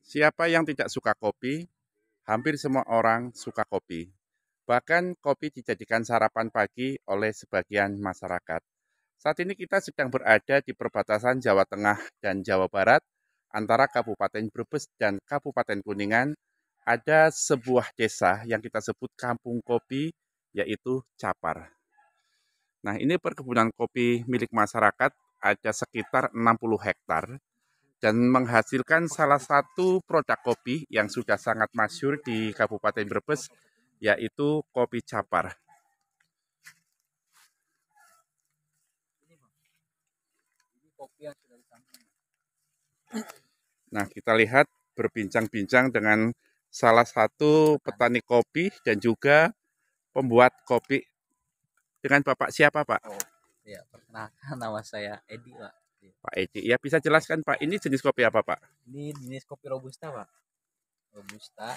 Siapa yang tidak suka kopi? Hampir semua orang suka kopi. Bahkan kopi dijadikan sarapan pagi oleh sebagian masyarakat. Saat ini kita sedang berada di perbatasan Jawa Tengah dan Jawa Barat antara Kabupaten Brebes dan Kabupaten Kuningan. Ada sebuah desa yang kita sebut kampung kopi, yaitu Capar. Nah, ini perkebunan kopi milik masyarakat, ada sekitar 60 hektar dan menghasilkan salah satu produk kopi yang sudah sangat masyhur di Kabupaten Brebes, yaitu kopi Capar. Nah, kita lihat berbincang-bincang dengan salah satu petani kopi dan juga pembuat kopi. Dengan Bapak siapa, Pak? Oh, ya, perkenalkan nama saya Edi, Pak. Pak Edi. Ya, bisa jelaskan, Pak, ini jenis kopi apa, Pak? Ini jenis kopi robusta, Pak. Robusta,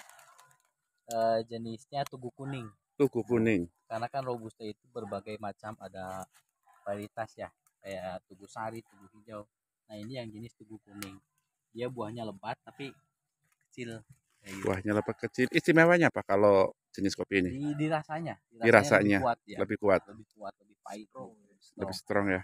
jenisnya tugu kuning. Tugu kuning. Karena kan robusta itu berbagai macam, ada varietas ya, kayak tugu sari, tugu hijau. Nah, ini yang jenis tugu kuning. Dia buahnya lebat tapi kecil. Gitu. Buahnya lebat kecil. Istimewanya, Pak, kalau jenis kopi ini? Di rasanya, Di rasanya lebih kuat ya. lebih kuat. Lebih kuat, lebih pahit, Lebih strong ya.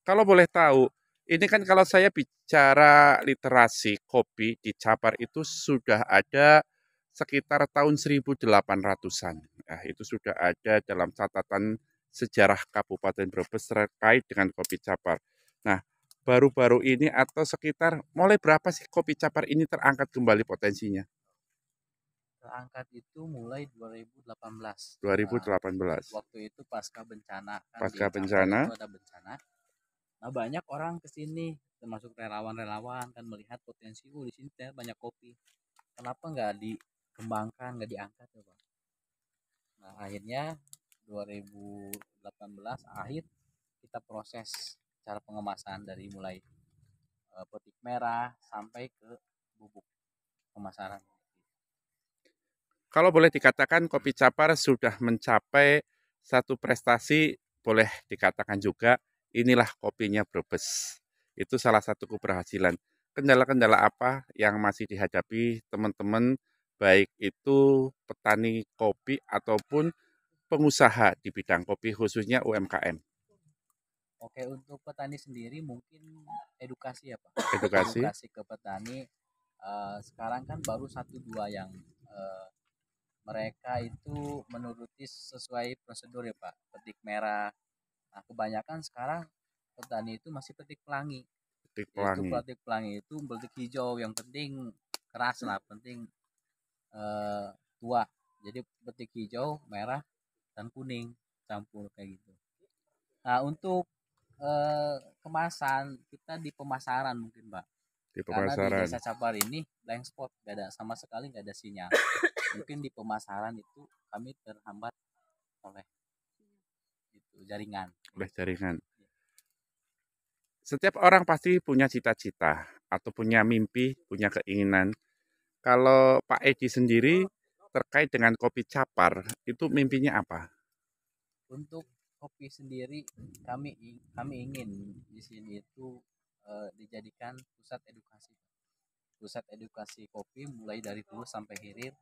Kalau boleh tahu, ini kan kalau saya bicara literasi kopi di Capar itu sudah ada sekitar tahun 1800-an. Nah, itu sudah ada dalam catatan sejarah Kabupaten Brebes terkait dengan kopi Capar. Nah, baru-baru ini atau sekitar mulai berapa sih kopi Capar ini terangkat kembali potensinya? Terangkat itu mulai 2018. 2018. Waktu itu pasca bencana kan, Pasca di Capar bencana. itu ada bencana. Nah, banyak orang ke sini, termasuk relawan-relawan kan, melihat potensi, di sini ternyata banyak kopi. Kenapa nggak dikembangkan, nggak diangkat ya, Pak? Nah, akhirnya 2018 akhir kita proses cara pengemasan dari mulai petik merah sampai ke bubuk pemasaran. Kalau boleh dikatakan kopi Capar sudah mencapai satu prestasi, boleh dikatakan juga inilah kopinya Brebes. Itu salah satu keberhasilan. Kendala-kendala apa yang masih dihadapi teman-teman, baik itu petani kopi ataupun pengusaha di bidang kopi, khususnya UMKM? Oke, untuk petani sendiri mungkin edukasi ya, Pak. Edukasi. Edukasi ke petani. Sekarang kan baru satu dua yang mereka itu menuruti sesuai prosedur ya, Pak. Petik merah. Nah, kebanyakan sekarang petani itu masih petik pelangi. Petik Yaitu pelangi. petik pelangi itu petik hijau, yang penting keras lah, penting tua. Jadi petik hijau, merah, dan kuning campur kayak gitu. Nah, untuk kemasan kita di pemasaran mungkin, Pak. Di Karena di pemasaran. Desa Capar ini blank spot, gak ada sama sekali, gak ada sinyal. Mungkin di pemasaran itu kami terhambat oleh itu jaringan. Oleh jaringan. Setiap orang pasti punya cita-cita atau punya mimpi, punya keinginan. Kalau Pak Edi sendiri terkait dengan kopi Capar, itu mimpinya apa? Untuk kopi sendiri, kami ingin di sini itu dijadikan pusat edukasi. Pusat edukasi kopi mulai dari hulu sampai hilir,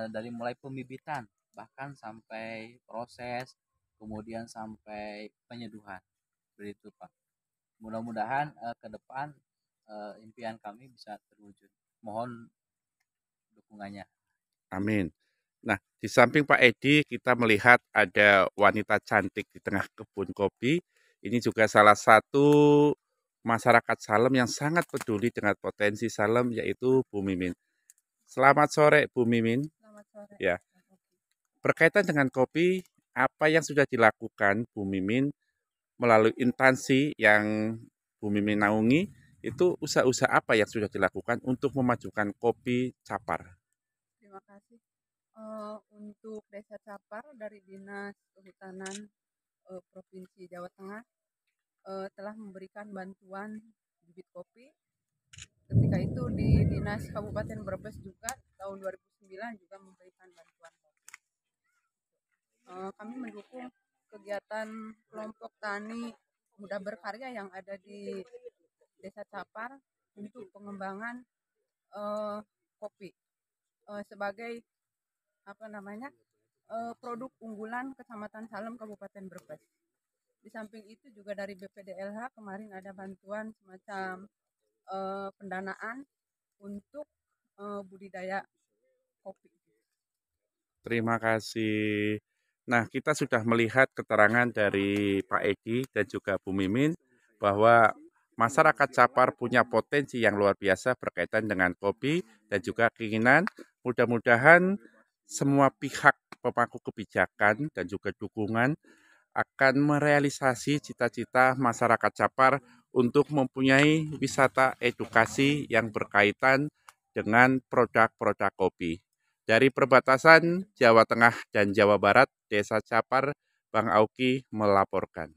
dari mulai pembibitan bahkan sampai proses, kemudian sampai penyeduhan. Begitu, Pak. Mudah-mudahan ke depan impian kami bisa terwujud. Mohon dukungannya. Amin. Nah, di samping Pak Edi, kita melihat ada wanita cantik di tengah kebun kopi. Ini juga salah satu masyarakat Salem yang sangat peduli dengan potensi Salem, yaitu Bu Mimin. Selamat sore, Bu Mimin. Selamat sore. Ya, berkaitan dengan kopi, apa yang sudah dilakukan Bu Mimin melalui instansi yang Bu Mimin naungi, itu usaha-usaha apa yang sudah dilakukan untuk memajukan kopi Capar? Terima kasih. Untuk Desa Capar dari Dinas Kehutanan Provinsi Jawa Tengah telah memberikan bantuan bibit kopi. Ketika itu di Dinas Kabupaten Brebes juga tahun 2009 juga memberikan bantuan kopi. Kami mendukung kegiatan kelompok tani muda berkarya yang ada di Desa Capar untuk pengembangan kopi sebagai produk unggulan Kecamatan Salem Kabupaten Brebes. Di samping itu juga dari BPDLH kemarin ada bantuan semacam pendanaan untuk budidaya kopi. Terima kasih. Nah, kita sudah melihat keterangan dari Pak Edi dan juga Bu Mimin bahwa masyarakat Capar punya potensi yang luar biasa berkaitan dengan kopi dan juga keinginan mudah-mudahan semua pihak pemangku kebijakan dan juga dukungan akan merealisasi cita-cita masyarakat Capar untuk mempunyai wisata edukasi yang berkaitan dengan produk-produk kopi. Dari perbatasan Jawa Tengah dan Jawa Barat, Desa Capar, Bang Auki melaporkan.